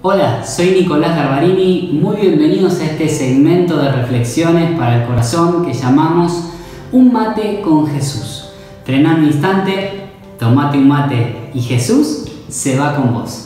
Hola, soy Nicolás Garbarini, muy bienvenidos a este segmento de reflexiones para el corazón que llamamos Un mate con Jesús. Frená un instante, tomate un mate y Jesús se va con vos.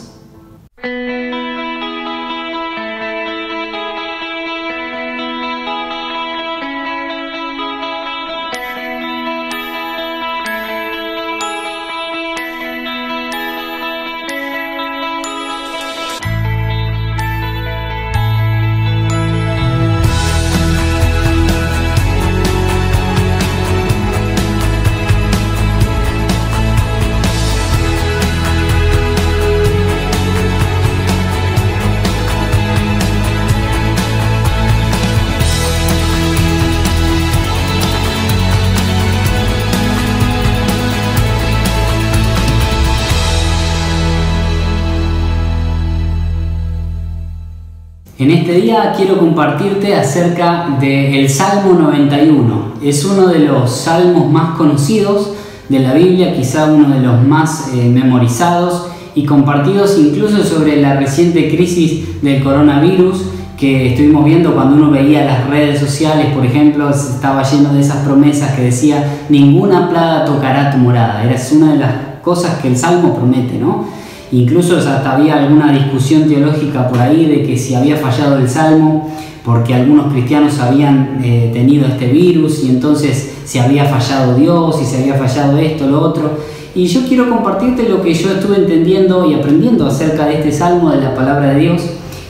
En este día quiero compartirte acerca del Salmo 91. Es uno de los salmos más conocidos de la Biblia, quizá uno de los más memorizados y compartidos incluso sobre la reciente crisis del coronavirus que estuvimos viendo cuando uno veía las redes sociales, por ejemplo, estaba lleno de esas promesas que decía ninguna plaga tocará tu morada. Era una de las cosas que el Salmo promete, ¿no? Incluso hasta había alguna discusión teológica por ahí de que si había fallado el Salmo porque algunos cristianos habían tenido este virus y entonces si había fallado Dios y si había fallado esto, lo otro. Y yo quiero compartirte lo que yo estuve entendiendo y aprendiendo acerca de este Salmo, de la palabra de Dios.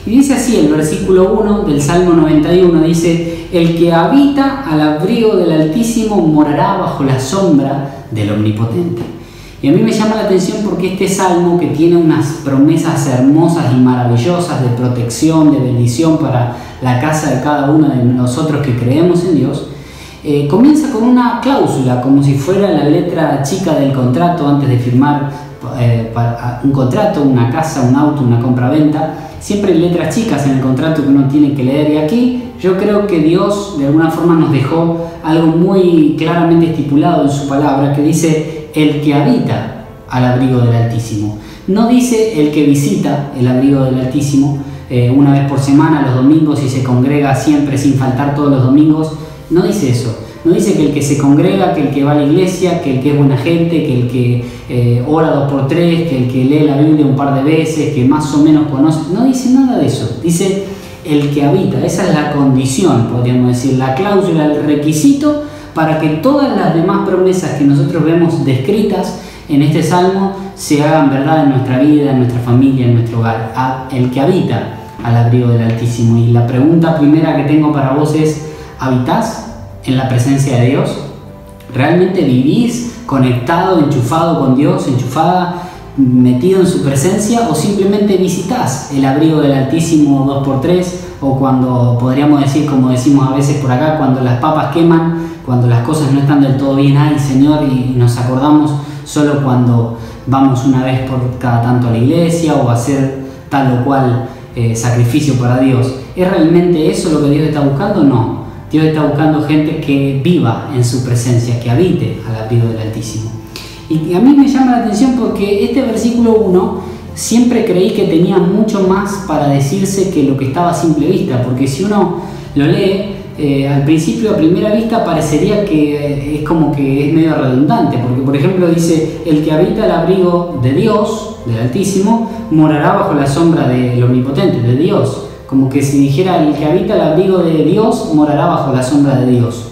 Y dice así el versículo 1 del Salmo 91, dice: el que habita al abrigo del Altísimo morará bajo la sombra del Omnipotente. Y a mí me llama la atención porque este salmo, que tiene unas promesas hermosas y maravillosas de protección, de bendición para la casa de cada uno de nosotros que creemos en Dios, comienza con una cláusula, como si fuera la letra chica del contrato antes de firmar un contrato, una casa, un auto, una compraventa. Siempre hay letras chicas en el contrato que uno tiene que leer, y aquí yo creo que Dios de alguna forma nos dejó algo muy claramente estipulado en su palabra, que dice el que habita al abrigo del Altísimo. No dice el que visita el abrigo del Altísimo una vez por semana, los domingos, y se congrega siempre sin faltar todos los domingos. No dice eso. No dice que el que se congrega, que el que va a la iglesia, que el que es buena gente, que el que ora 2x3, que el que lee la Biblia un par de veces, que más o menos conoce. No dice nada de eso. Dice el que habita. Esa es la condición, podríamos decir, la cláusula, el requisito para que todas las demás promesas que nosotros vemos descritas en este salmo se hagan verdad en nuestra vida, en nuestra familia, en nuestro hogar. El que habita al abrigo del Altísimo. Y la pregunta primera que tengo para vos es: ¿habitás en la presencia de Dios? ¿Realmente vivís conectado, enchufado con Dios, enchufada, metido en su presencia, o simplemente visitás el abrigo del Altísimo 2x3, o cuando podríamos decir, como decimos a veces por acá, cuando las papas queman, cuando las cosas no están del todo bien, ay Señor, y nos acordamos solo cuando vamos una vez por cada tanto a la iglesia o a hacer tal o cual sacrificio para Dios? ¿Es realmente eso lo que Dios está buscando? No. Dios está buscando gente que viva en su presencia, que habite al abrigo del Altísimo. Y a mí me llama la atención porque este versículo 1 siempre creí que tenía mucho más para decirse que lo que estaba a simple vista, porque si uno lo lee, al principio, a primera vista, parecería que es como que es medio redundante, porque por ejemplo dice: el que habita al abrigo de Dios, del Altísimo, morará bajo la sombra del Omnipotente, de Dios. Como que si dijera: el que habita al abrigo de Dios, morará bajo la sombra de Dios.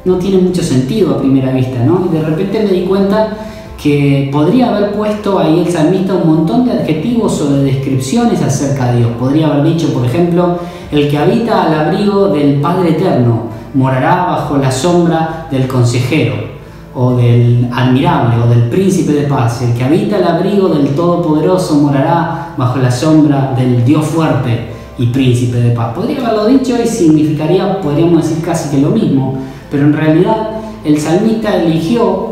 No tiene mucho sentido a primera vista, ¿no? Y de repente me di cuenta que podría haber puesto ahí el salmista un montón de adjetivos o de descripciones acerca de Dios. Podría haber dicho, por ejemplo: el que habita al abrigo del Padre Eterno morará bajo la sombra del Consejero, o del Admirable, o del Príncipe de Paz. El que habita al abrigo del Todopoderoso morará bajo la sombra del Dios Fuerte y Príncipe de Paz. Podría haberlo dicho y significaría, podríamos decir, casi que lo mismo, pero en realidad el salmista eligió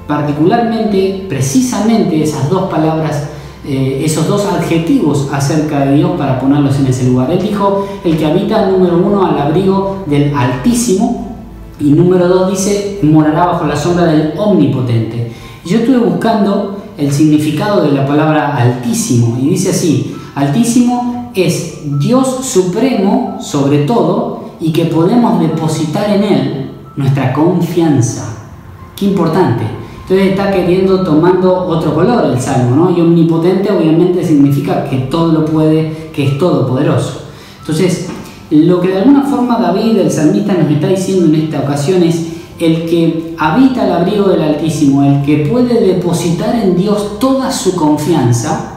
particularmente, precisamente esas dos palabras, esos dos adjetivos acerca de Dios para ponerlos en ese lugar. Él dijo: el que habita, número 1, al abrigo del Altísimo, y número 2 dice: morará bajo la sombra del Omnipotente. Y yo estuve buscando el significado de la palabra Altísimo, y dice así: Altísimo es Dios supremo sobre todo y que podemos depositar en Él nuestra confianza. Qué importante. Entonces está tomando otro color el Salmo, ¿no? Y omnipotente obviamente significa que todo lo puede, que es todopoderoso. Entonces, lo que de alguna forma David, el salmista, nos está diciendo en esta ocasión es: el que habita al abrigo del Altísimo, el que puede depositar en Dios toda su confianza,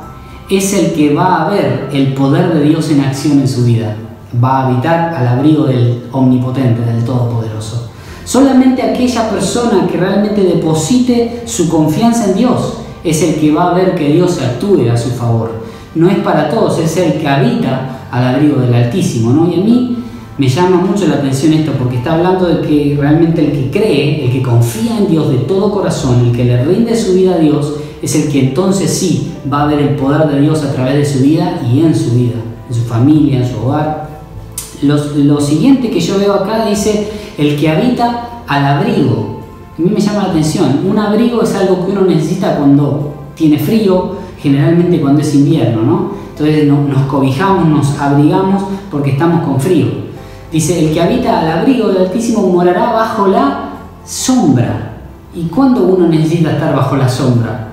es el que va a ver el poder de Dios en acción en su vida. Va a habitar al abrigo del Omnipotente, del Todopoderoso. Solamente aquella persona que realmente deposite su confianza en Dios es el que va a ver que Dios actúe a su favor. No es para todos, es el que habita al abrigo del Altísimo, ¿no? Y a mí me llama mucho la atención esto, porque está hablando de que realmente el que cree, el que confía en Dios de todo corazón, el que le rinde su vida a Dios, es el que entonces sí va a ver el poder de Dios a través de su vida y en su vida, en su familia, en su hogar. Lo siguiente que yo veo acá dice: el que habita al abrigo. A mí me llama la atención. Un abrigo es algo que uno necesita cuando tiene frío, generalmente cuando es invierno, ¿no? Entonces nos cobijamos, nos abrigamos porque estamos con frío. Dice: el que habita al abrigo del Altísimo morará bajo la sombra. ¿Y cuándo uno necesita estar bajo la sombra?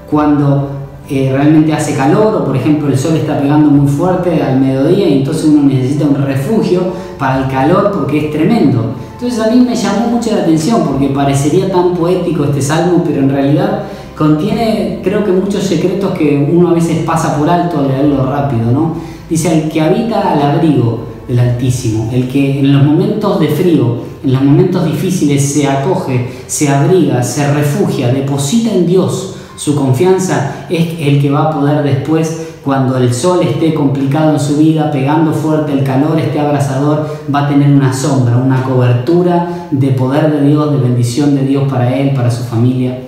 Cuando realmente hace calor, o por ejemplo el sol está pegando muy fuerte al mediodía y entonces uno necesita un refugio para el calor porque es tremendo. Entonces a mí me llamó mucho la atención porque parecería tan poético este salmo, pero en realidad contiene, creo que, muchos secretos que uno a veces pasa por alto al leerlo rápido, ¿no? Dice: el que habita al abrigo del Altísimo, el que en los momentos de frío, en los momentos difíciles se acoge, se abriga, se refugia, deposita en Dios su confianza, es el que va a poder después, cuando el sol esté complicado en su vida, pegando fuerte, el calor esté abrasador, va a tener una sombra, una cobertura de poder de Dios, de bendición de Dios para él, para su familia.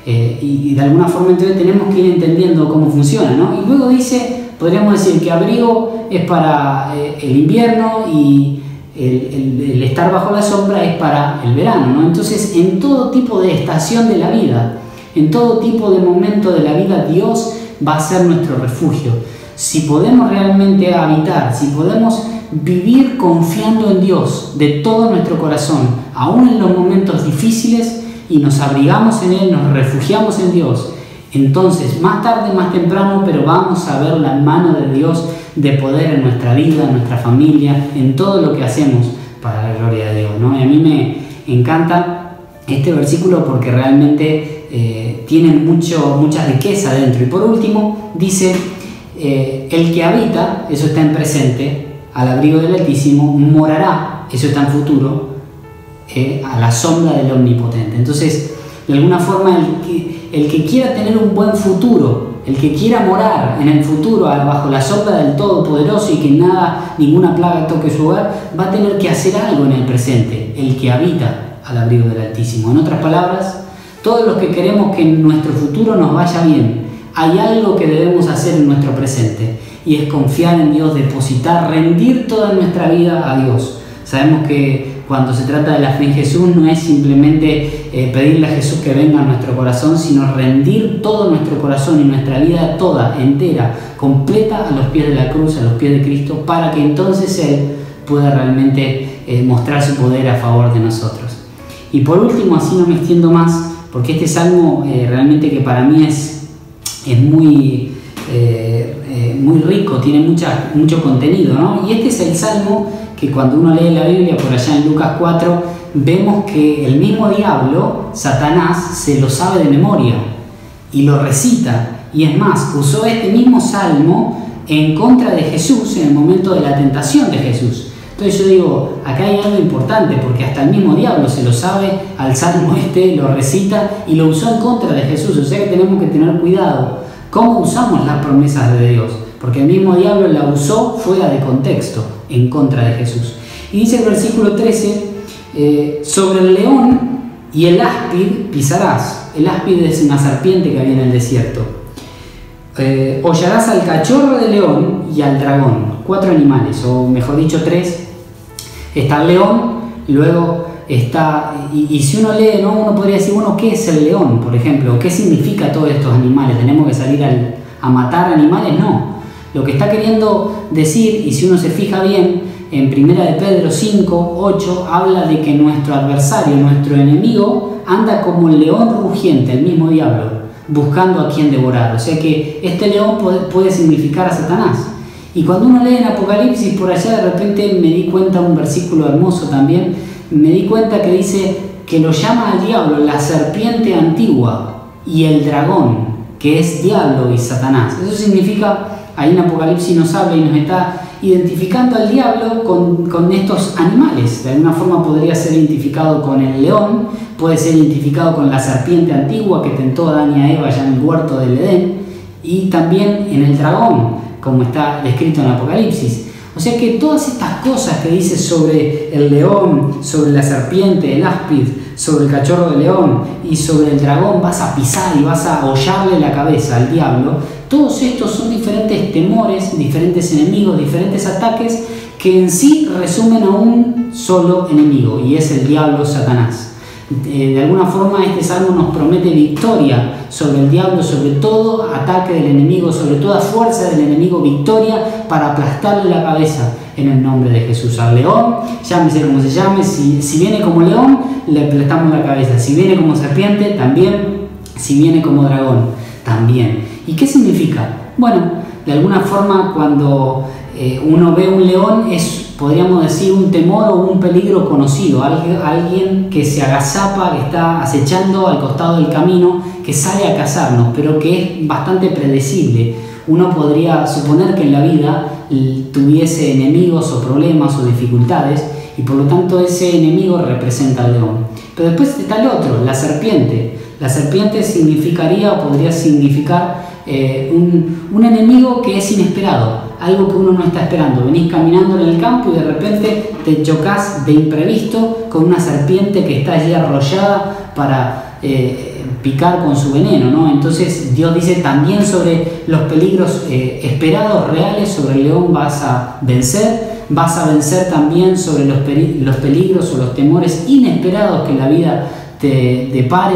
Y de alguna forma entonces tenemos que ir entendiendo cómo funciona, ¿no? Y luego dice, podríamos decir que abrigo es para el invierno y el estar bajo la sombra es para el verano, ¿no? Entonces, en todo tipo de estación de la vida, en todo tipo de momento de la vida, Dios va a ser nuestro refugio. Si podemos realmente habitar, si podemos vivir confiando en Dios de todo nuestro corazón, aún en los momentos difíciles, y nos abrigamos en Él, nos refugiamos en Dios, entonces más tarde, más temprano, pero vamos a ver la mano de Dios de poder en nuestra vida, en nuestra familia, en todo lo que hacemos para la gloria de Dios, ¿no? Y a mí me encanta este versículo porque realmente tiene mucha riqueza dentro. Y por último dice: el que habita, eso está en presente, al abrigo del Altísimo, morará, eso está en futuro, a la sombra del Omnipotente. Entonces, de alguna forma, el que quiera tener un buen futuro, el que quiera morar en el futuro bajo la sombra del Todopoderoso y que ninguna plaga toque su hogar, va a tener que hacer algo en el presente, el que habita al abrigo del Altísimo. En otras palabras, todos los que queremos que en nuestro futuro nos vaya bien, hay algo que debemos hacer en nuestro presente, y es confiar en Dios, depositar, rendir toda nuestra vida a Dios. Sabemos que cuando se trata de la fe en Jesús no es simplemente pedirle a Jesús que venga a nuestro corazón, sino rendir todo nuestro corazón y nuestra vida toda, entera, completa, a los pies de la cruz, a los pies de Cristo, para que entonces Él pueda realmente mostrar su poder a favor de nosotros. Y por último, así no me extiendo más, porque este salmo realmente que para mí es muy rico, tiene mucho contenido, ¿no? Y este es el salmo que cuando uno lee la Biblia por allá en Lucas 4, vemos que el mismo diablo, Satanás, se lo sabe de memoria y lo recita. Y es más, usó este mismo salmo en contra de Jesús en el momento de la tentación de Jesús. Entonces yo digo, acá hay algo importante, porque hasta el mismo diablo se lo sabe al salmo lo recita y lo usó en contra de Jesús. O sea que tenemos que tener cuidado cómo usamos las promesas de Dios, porque el mismo diablo la usó fuera de contexto, en contra de Jesús. Y dice el versículo 13, sobre el león y el áspid pisarás. El áspid es una serpiente que había en el desierto. Hollarás al cachorro de león y al dragón. 4 animales, o mejor dicho 3. Está el león, luego está, y si uno lee, ¿no? Uno podría decir, bueno, ¿qué es el león, por ejemplo? ¿Qué significa todos estos animales? ¿Tenemos que salir a matar animales? No. Lo que está queriendo decir, y si uno se fija bien, en 1 de Pedro 5, 8, habla de que nuestro adversario, nuestro enemigo, anda como el león rugiente, el mismo diablo, buscando a quien devorar. O sea que este león puede significar a Satanás. Y cuando uno lee en Apocalipsis, por allá de repente me di cuenta, un versículo hermoso también, me di cuenta que dice que lo llama al diablo la serpiente antigua y el dragón, que es diablo y Satanás. Eso significa, ahí en Apocalipsis nos habla y nos está identificando al diablo con estos animales. De alguna forma podría ser identificado con el león, puede ser identificado con la serpiente antigua que tentó a Adán y a Eva ya en el huerto del Edén, y también en el dragón, como está descrito en Apocalipsis. O sea que todas estas cosas que dice sobre el león, sobre la serpiente, el áspid, sobre el cachorro de león y sobre el dragón, vas a pisar y vas a hollarle la cabeza al diablo, todos estos son diferentes temores, diferentes enemigos, diferentes ataques que en sí resumen a un solo enemigo, y es el diablo, Satanás. De alguna forma este salmo nos promete victoria sobre el diablo, sobre todo ataque del enemigo, sobre toda fuerza del enemigo, victoria para aplastarle la cabeza en el nombre de Jesús. Al león, llámese como se llame, si viene como león, le aplastamos la cabeza. Si viene como serpiente, también. Si viene como dragón, también. ¿Y qué significa? Bueno, de alguna forma cuando uno ve un león es, podríamos decir, un temor o un peligro conocido, alguien que se agazapa, que está acechando al costado del camino, que sale a cazarnos, pero que es bastante predecible. Uno podría suponer que en la vida tuviese enemigos o problemas o dificultades, y por lo tanto ese enemigo representa al león. Pero después está el otro, la serpiente. La serpiente significaría o podría significar un enemigo que es inesperado, algo que uno no está esperando. Venís caminando en el campo y de repente te chocas de imprevisto con una serpiente que está allí arrollada para picar con su veneno, ¿no? Entonces Dios dice también sobre los peligros esperados, reales, sobre el león vas a vencer también sobre los peligros o los temores inesperados que la vida te depare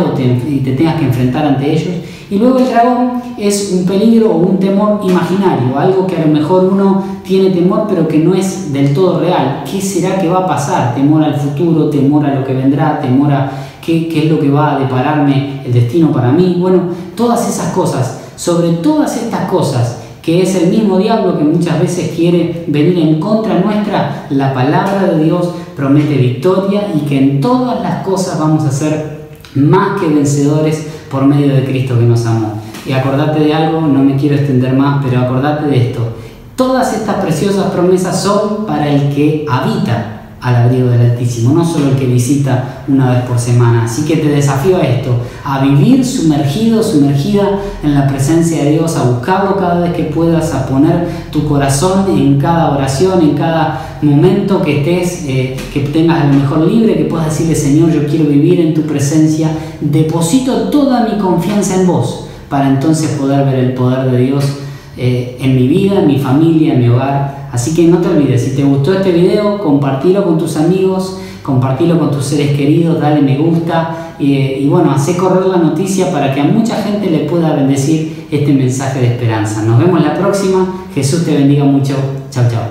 y te tengas que enfrentar ante ellos. Y luego el dragón es un peligro o un temor imaginario, algo que a lo mejor uno tiene temor pero que no es del todo real. ¿Qué será que va a pasar? Temor al futuro, temor a lo que vendrá, temor a qué es lo que va a depararme el destino para mí. Bueno, todas esas cosas, sobre todas estas cosas, que es el mismo diablo que muchas veces quiere venir en contra nuestra, la palabra de Dios promete victoria y que en todas las cosas vamos a ser más que vencedores por medio de Cristo que nos amó. Y acordate de algo, no me quiero extender más, pero acordate de esto. Todas estas preciosas promesas son para el que habita al abrigo del Altísimo, no solo el que visita una vez por semana. Así que te desafío a esto, a vivir sumergido, sumergida en la presencia de Dios, a buscarlo cada vez que puedas, a poner tu corazón en cada oración, en cada momento que estés, que tengas a lo mejor libre, que puedas decirle: Señor, yo quiero vivir en tu presencia, deposito toda mi confianza en vos, para entonces poder ver el poder de Dios en mi vida, en mi familia, en mi hogar. Así que no te olvides, si te gustó este video, compartilo con tus amigos, compartilo con tus seres queridos, dale me gusta y bueno, hacé correr la noticia para que a mucha gente le pueda bendecir este mensaje de esperanza. Nos vemos la próxima. Jesús te bendiga mucho. Chao, chao.